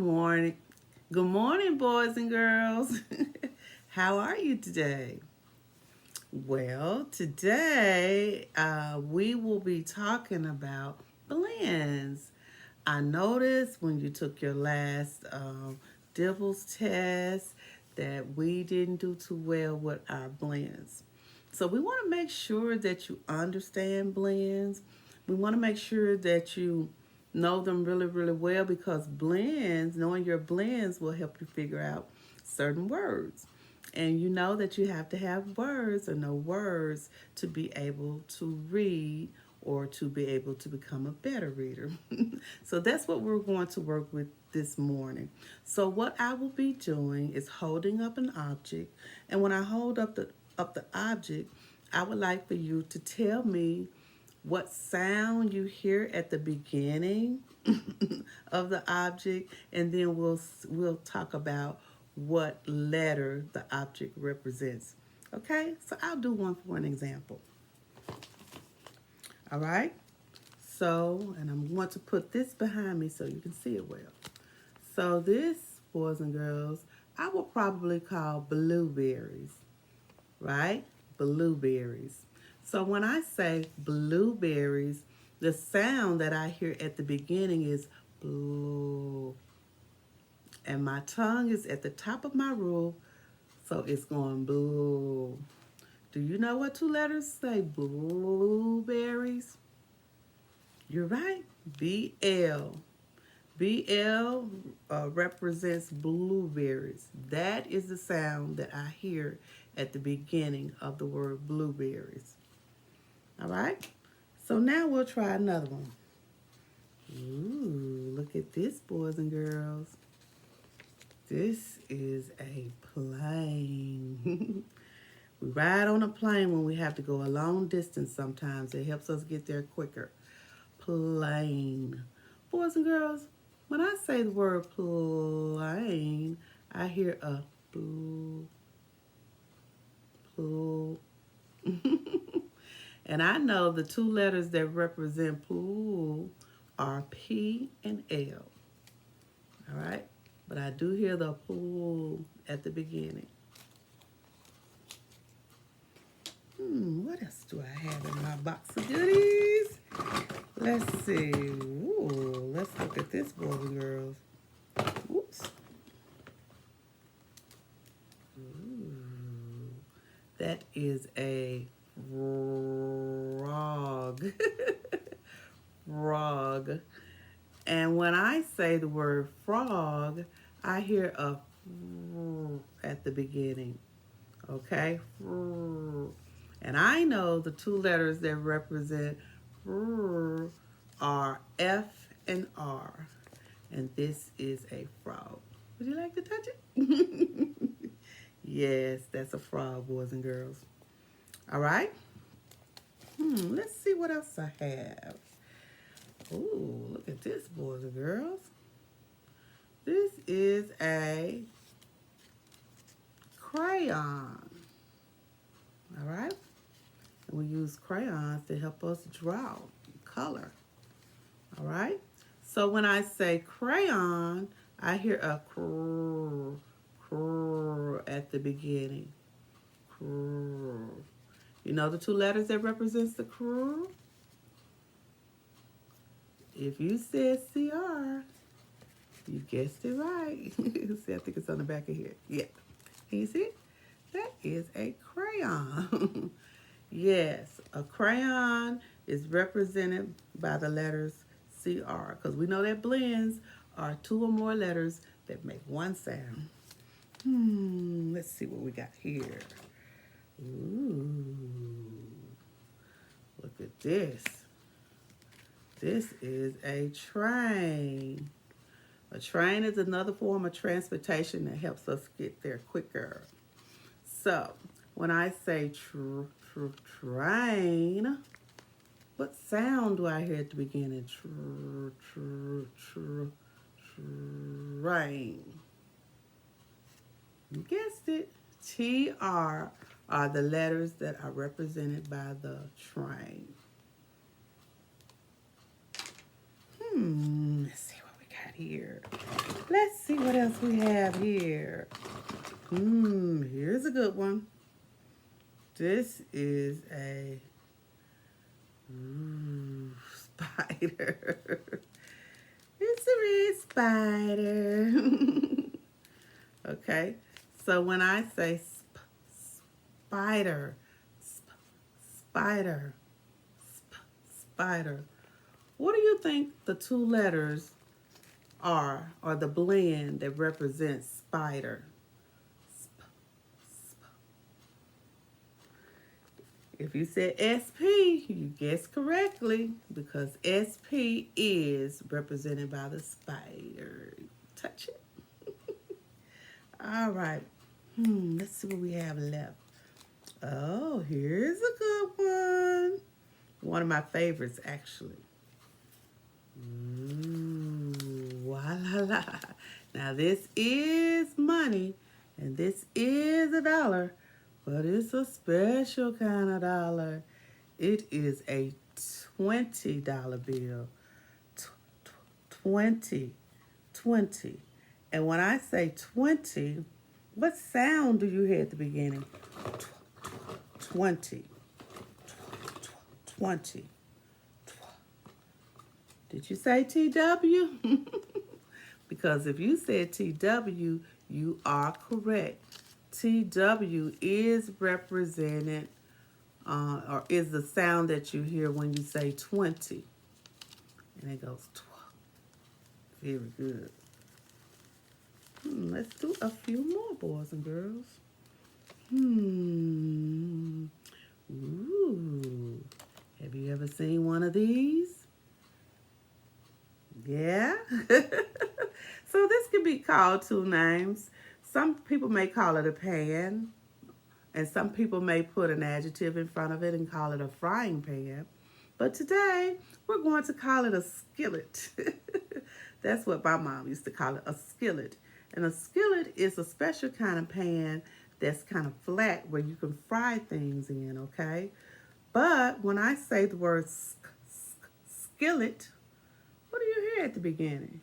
morning. Good morning, boys and girls. How are you today? Well, today we will be talking about blends. I noticed when you took your last Dibbles test that we didn't do too well with our blends. So we want to make sure that you understand blends. We want to make sure that you know them really, really well because blends, knowing your blends will help you figure out certain words. And you know that you have to have words or know words to be able to read or to be able to become a better reader. So that's what we're going to work with this morning. So what I will be doing is holding up an object, and when I hold up the object, I would like for you to tell me what sound you hear at the beginning of the object, and then we'll talk about what letter the object represents. Okay, so I'll do one for an example. All right, so and I'm going to put this behind me so you can see it well. So this, boys and girls, I will probably call blueberries, right? Blueberries. So when I say blueberries, the sound that I hear at the beginning is blue. And my tongue is at the top of my roof, so it's going blue. Do you know what two letters say blueberries? You're right, BL. BL represents blueberries. That is the sound that I hear at the beginning of the word blueberries. All right? So now we'll try another one. Ooh, look at this, boys and girls. This is a plane. We ride on a plane when we have to go a long distance sometimes. It helps us get there quicker. Plane. Boys and girls, when I say the word plane, I hear a blue, blue. And I know the two letters that represent blue are P and L. All right? But I do hear the blue at the beginning. What else do I have in my box of goodies? Let's see. Ooh, let's look at this, boys and girls. Oops. Ooh, that is a frog. Frog. And when I say the word frog, I hear a at the beginning. Okay? And I know the two letters that represent are F and R. And this is a frog. Would you like to touch it? Yes, that's a frog, boys and girls. All right? Let's see what else I have. Ooh, look at this, boys and girls. This is a crayon. All right? And we use crayons to help us draw color. All right? So when I say crayon, I hear a crrr, crrr at the beginning. Crrr. You know the two letters that represents the crrr? If you said CR, you guessed it right. See, I think it's on the back of here. Yeah. Can you see it? That is a crayon. Yes, a crayon is represented by the letters CR because we know that blends are two or more letters that make one sound. Let's see what we got here. Ooh, look at this. This is a train. A train is another form of transportation that helps us get there quicker. So, when I say train, what sound do I hear at the beginning? Train. You guessed it. TR are the letters that are represented by the train. Let's see what we got here? Let's see what else we have here. Here's a good one. This is a spider. It's a red spider. Okay, so when I say spider, spider, spider, what do you think the two letters are, or the blend that represents spider? If you said SP, you guessed correctly because SP is represented by the spider. Touch it. All right. Let's see what we have left. Oh, here's a good one. One of my favorites, actually. La la. Now, this is money, and this is a dollar, but it's a special kind of dollar. It is a $20 bill. 20. 20. And when I say 20, what sound do you hear at the beginning? 20. 20. Did you say TW? Because if you said TW, you are correct. TW is represented, or is the sound that you hear when you say 20. And it goes 12. Very good. Let's do a few more, boys and girls. Ooh. Have you ever seen one of these? Yeah? So this could be called two names. Some people may call it a pan, and some people may put an adjective in front of it and call it a frying pan. But today, we're going to call it a skillet. That's what my mom used to call it, a skillet. And a skillet is a special kind of pan that's kind of flat where you can fry things in, okay? But when I say the word skillet, what do you hear at the beginning?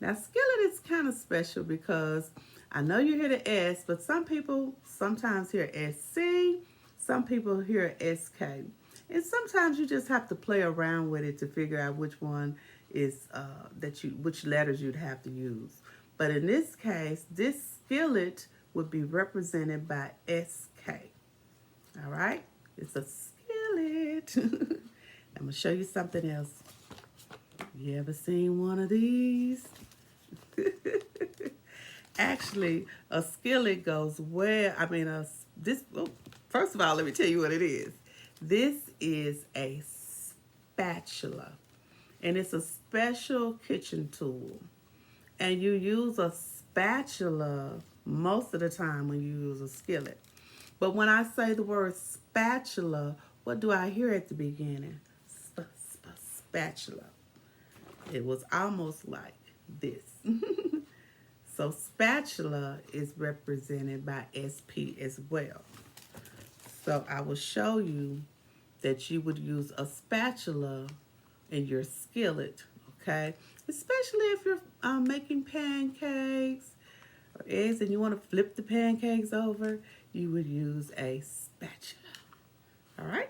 Now, skillet is kind of special because I know you hear the S, but some people sometimes hear SC, some people hear SK. And sometimes you just have to play around with it to figure out which one is which letters you'd have to use. But in this case, this skillet would be represented by SK. All right? It's a skillet. I'm going to show you something else. You ever seen one of these? Actually, a skillet goes where, first of all, let me tell you what it is. This is a spatula, and it's a special kitchen tool. And you use a spatula most of the time when you use a skillet. But when I say the word spatula, what do I hear at the beginning? Spatula. It was almost like this. So spatula is represented by SP as well. So I will show you that you would use a spatula in your skillet, okay? Especially if you're making pancakes or eggs and you want to flip the pancakes over, you would use a spatula. All right?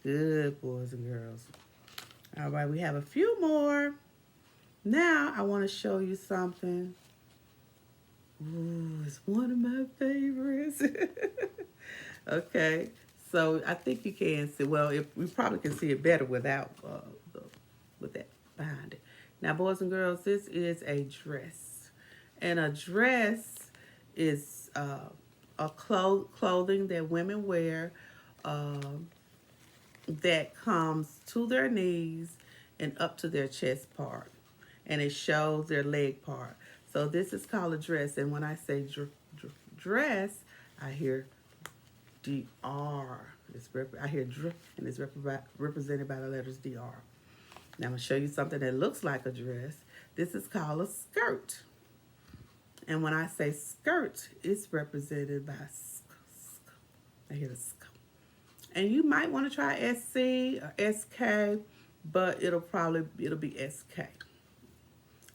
Good, boys and girls. All right, we have a few more. Now I want to show you something. Ooh, it's one of my favorites. Okay, so I think you can see. Well, we probably can see it better without with that behind it. Now, boys and girls, this is a dress, and a dress is a clothing that women wear that comes to their knees and up to their chest part, and it shows their leg part. So this is called a dress, and when I say dress, I hear DR. I hear dr, and it's represented by the letters DR. Now I'm going to show you something that looks like a dress. This is called a skirt. And when I say skirt, it's represented by I hear the sk. And you might want to try SC or SK, but it'll be SK.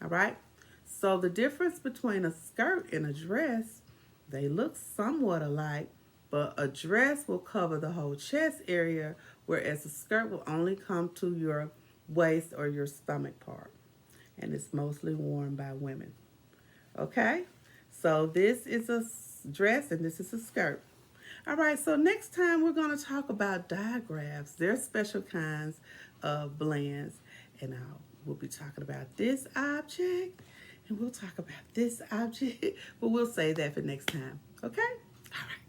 All right? So the difference between a skirt and a dress, they look somewhat alike, but a dress will cover the whole chest area, whereas a skirt will only come to your waist or your stomach part. And it's mostly worn by women. Okay? So this is a dress and this is a skirt. All right, so next time we're going to talk about digraphs. There's special kinds of blends, and we'll be talking about this object, and we'll talk about this object, but we'll save that for next time. Okay? All right.